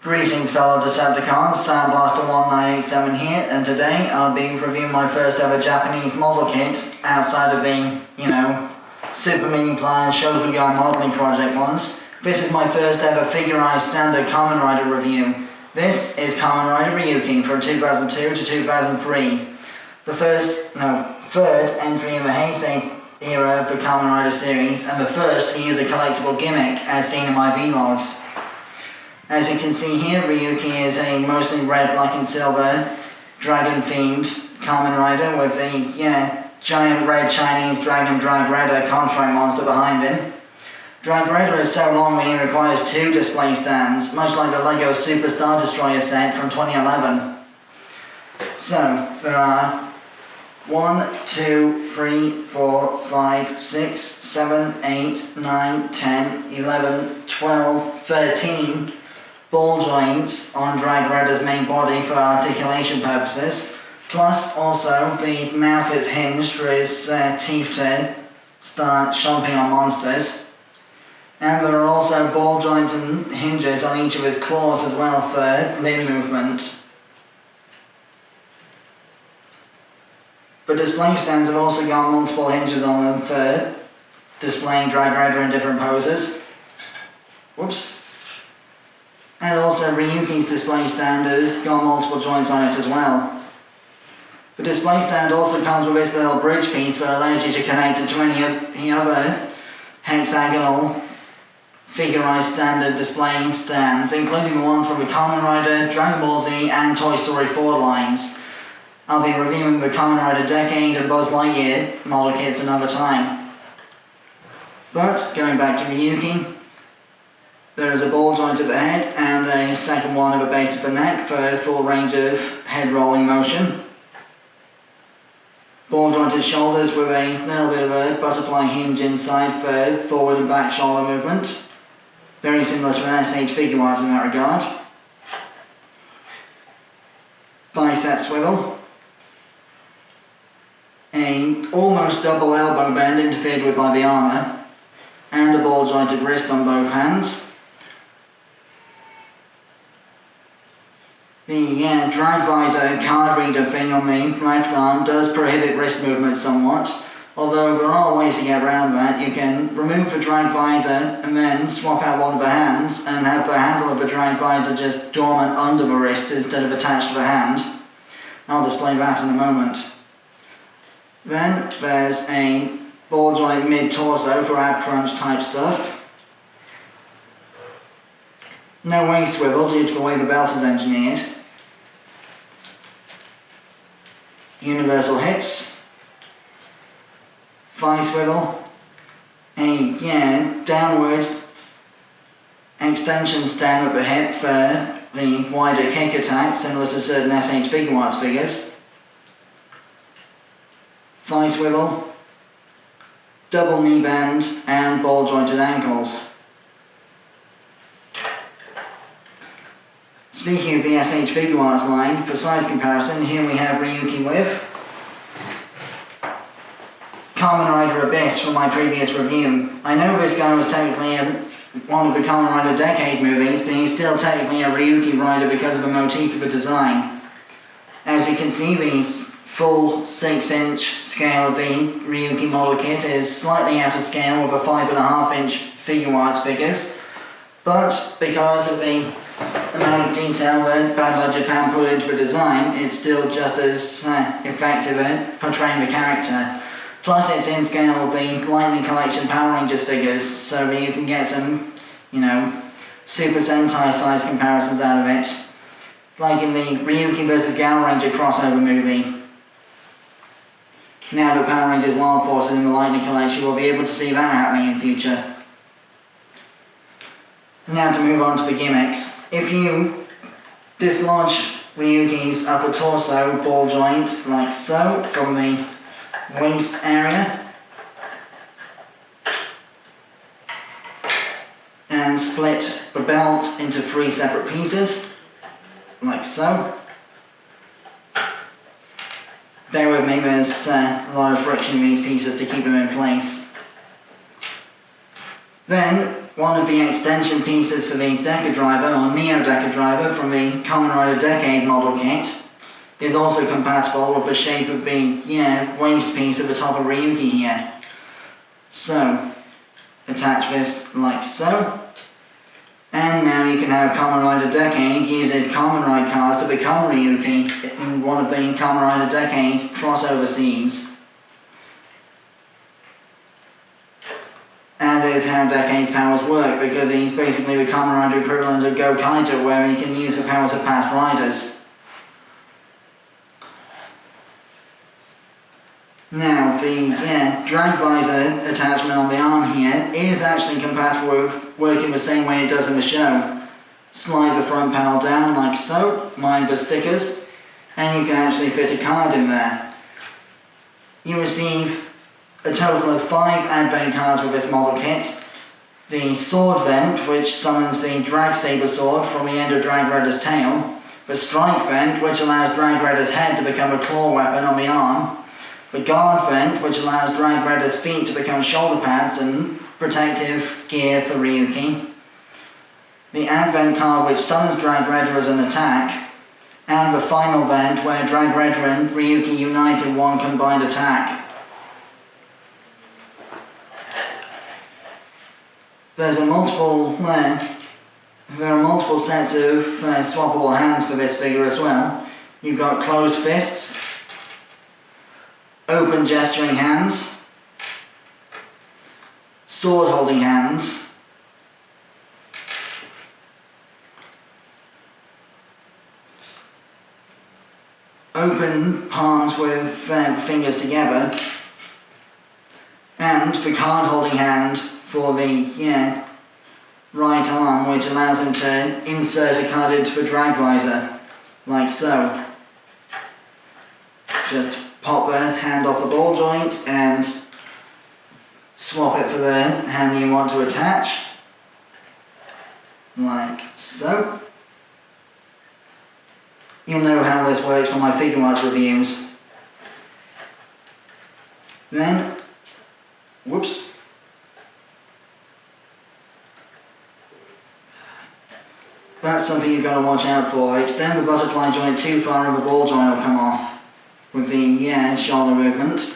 Greetings fellow Decepticons, Sandblaster1987 here, and today I'll be reviewing my first ever Japanese model kit outside of the, Super Mini Plan Shokugan modeling project ones. This is my first ever figurized standard Kamen Rider review. This is Kamen Rider Ryuki from 2002 to 2003. The third entry in the Heisei era of the Kamen Rider series, and the first to use a collectible gimmick as seen in my vlogs. As you can see here, Ryuki is a mostly red, black and silver, dragon-themed Kamen Rider with a, giant red Chinese dragon Dragreder contract monster behind him. Dragreder is so long that he requires 2 display stands, much like the LEGO Super Star Destroyer set from 2011. So, there are 1, 2, 3, 4, 5, 6, 7, 8, 9, 10, 11, 12, 13 ball joints on Dragreder's main body for articulation purposes, plus also the mouth is hinged for his teeth to start chomping on monsters. And there are also ball joints and hinges on each of his claws as well for limb movement. The display stands have also got multiple hinges on them for displaying Dragreder in different poses. Whoops. And also Ryuki's display stand has got multiple joints on it as well. The display stand also comes with this little bridge piece that allows you to connect it to any other hexagonal figurized standard display stands, including the one from the Kamen Rider, Dragon Ball Z and Toy Story 4 lines. I'll be reviewing the Kamen Rider Decade and Buzz Lightyear model kits another time. But, going back to Ryuki, there is a ball joint at the head and a second one at the base of the neck for a full range of head rolling motion. Ball jointed shoulders with a little bit of a butterfly hinge inside for forward and back shoulder movement. Very similar to an SH Figuarts in that regard. Bicep swivel. A almost double elbow bend interfered with by the armour. And a ball jointed wrist on both hands. The drag visor card reader thing on the left arm does prohibit wrist movement somewhat, although there are ways to get around that. You can remove the drag visor and then swap out one of the hands and have the handle of the drag visor just dormant under the wrist instead of attached to the hand. I'll display that in a moment. Then there's a ball joint mid-torso for ab crunch type stuff. No waist swivel due to the way the belt is engineered. Universal hips. Thigh swivel. A downward extension stem at the hip for the wider kick attack, similar to certain SH Figuarts figures. Thigh swivel. Double knee bend and ball jointed ankles. Speaking of the SH Figuarts line, for size comparison, here we have Ryuki with Kamen Rider Abyss from my previous review. I know this guy was technically one of the Kamen Rider Decade movies, but he's still technically a Ryuki rider because of the motif of the design. As you can see, the full 6-inch scale of the Ryuki model kit is slightly out of scale with a 5.5-inch Figuarts figures, but because of the amount of detail that Bandai Japan put into the design, it's still just as effective at portraying the character. Plus it's in scale with the Lightning Collection Power Rangers figures, so that you can get some, Super Sentai size comparisons out of it. Like in the Ryuki vs. Gal Ranger crossover movie. Now the Power Rangers Wild Force in the Lightning Collection, we'll be able to see that happening in future. Now to move on to the gimmicks. If you dislodge Ryuki's upper torso ball joint like so from the waist area and split the belt into 3 separate pieces like so. Bear with me, there's a lot of friction in these pieces to keep them in place. Then one of the extension pieces for the Deca Driver, or Neo Deca Driver, from the Kamen Rider Decade model kit is also compatible with the shape of the, waist piece at the top of Ryuki here. So, attach this like so. And now you can have Kamen Rider Decade use his Kamen Ride cards to become Ryuki in one of the Kamen Rider Decade crossover scenes. And is how Decade's powers work, because he's basically the Kamen Rider equivalent of Go Kaito, where he can use the powers of past riders. Now, the drag visor attachment on the arm here is actually compatible with working the same way it does in the show. Slide the front panel down like so, mind the stickers, and you can actually fit a card in there. You receive a total of 5 advent cards with this model kit. The sword vent, which summons the drag saber sword from the end of Dragreder's tail. The strike vent, which allows Dragreder's head to become a claw weapon on the arm. The guard vent, which allows Dragreder's feet to become shoulder pads and protective gear for Ryuki. The advent card, which summons Dragreder as an attack. And the final vent, where Dragreder and Ryuki unite in one combined attack. There are multiple sets of swappable hands for this figure as well. You've got closed fists, open gesturing hands, sword holding hands, open palms with fingers together, and the card holding hand for the right arm, which allows him to insert a card into the drag visor, like so. Just pop the hand off the ball joint and swap it for the hand you want to attach, like so. You'll know how this works from my figure arts reviews. Then, whoops. That's something you've got to watch out for. Extend the butterfly joint too far and the ball joint will come off with the shoulder movement.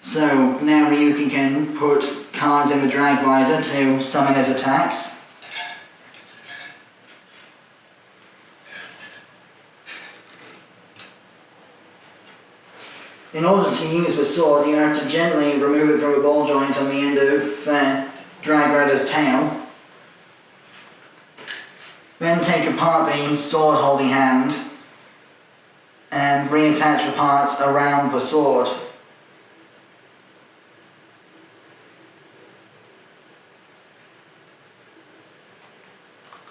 So now Ryuki can put cards in the drag visor to summon his attacks. In order to use the sword, you have to gently remove it from a ball joint on the end of Dragreder's tail. Then take apart the sword holding hand and reattach the parts around the sword.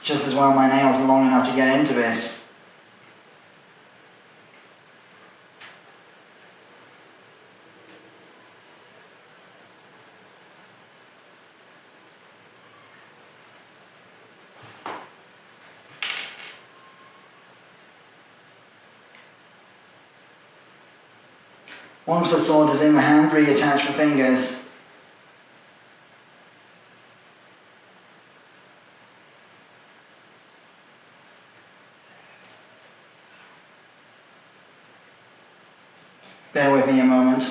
Just as well my nails are long enough to get into this. Once the sword is in the hand, reattach the fingers. Bear with me a moment.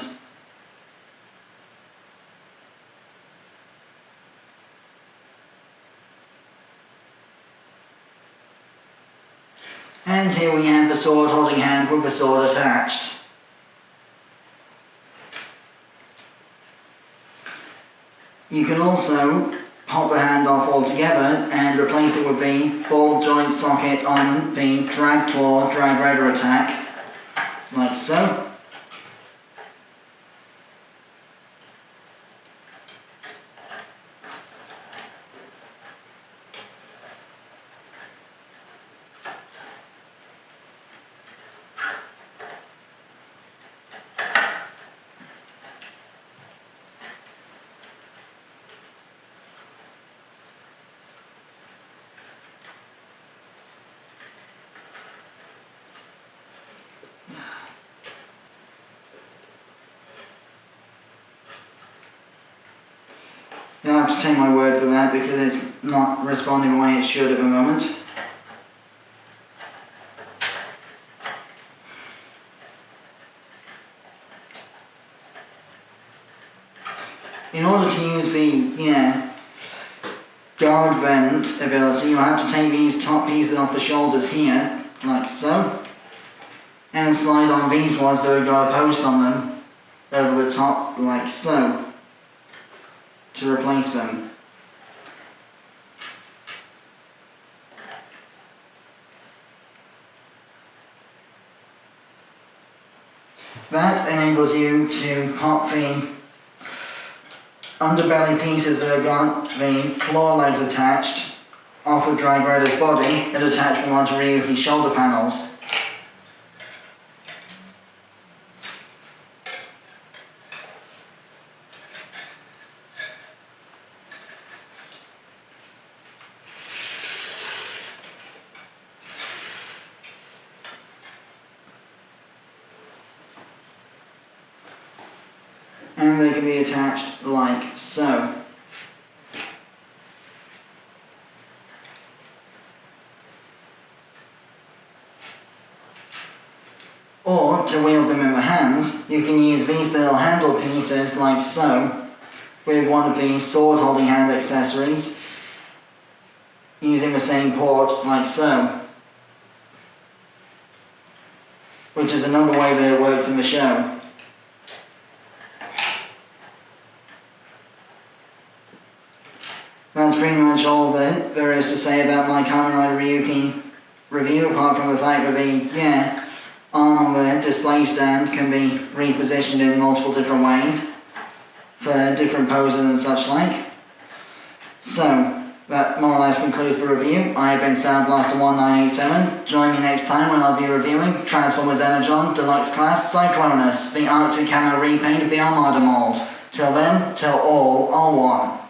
And here we have the sword holding hand with the sword attached. You can also pop the hand off altogether and replace it with the ball joint socket on the drag claw Dragreder attack, like so. You'll have to take my word for that because it's not responding the way it should at the moment. In order to use the, guard vent ability, you'll have to take these top pieces off the shoulders here, like so, and slide on these ones that have got a post on them over the top, like so, to replace them. That enables you to pop the underbelly pieces that have got the claw legs attached off of Dragreder's body and attach them onto Ryuki's shoulder panels. And they can be attached like so. Or, to wield them in the hands, you can use these little handle pieces like so, with one of these sword holding hand accessories, using the same port like so. Which is another way that it works in the show. That's pretty much all that there is to say about my Kamen Rider Ryuki review, apart from the fact that the, arm on the display stand can be repositioned in multiple different ways for different poses and such like. So, that more or less concludes the review. I have been Soundblaster1987. Join me next time when I'll be reviewing Transformers Energon Deluxe Class Cyclonus, the Arctic Camo repaint of the Armada mold. Till then, till all are one.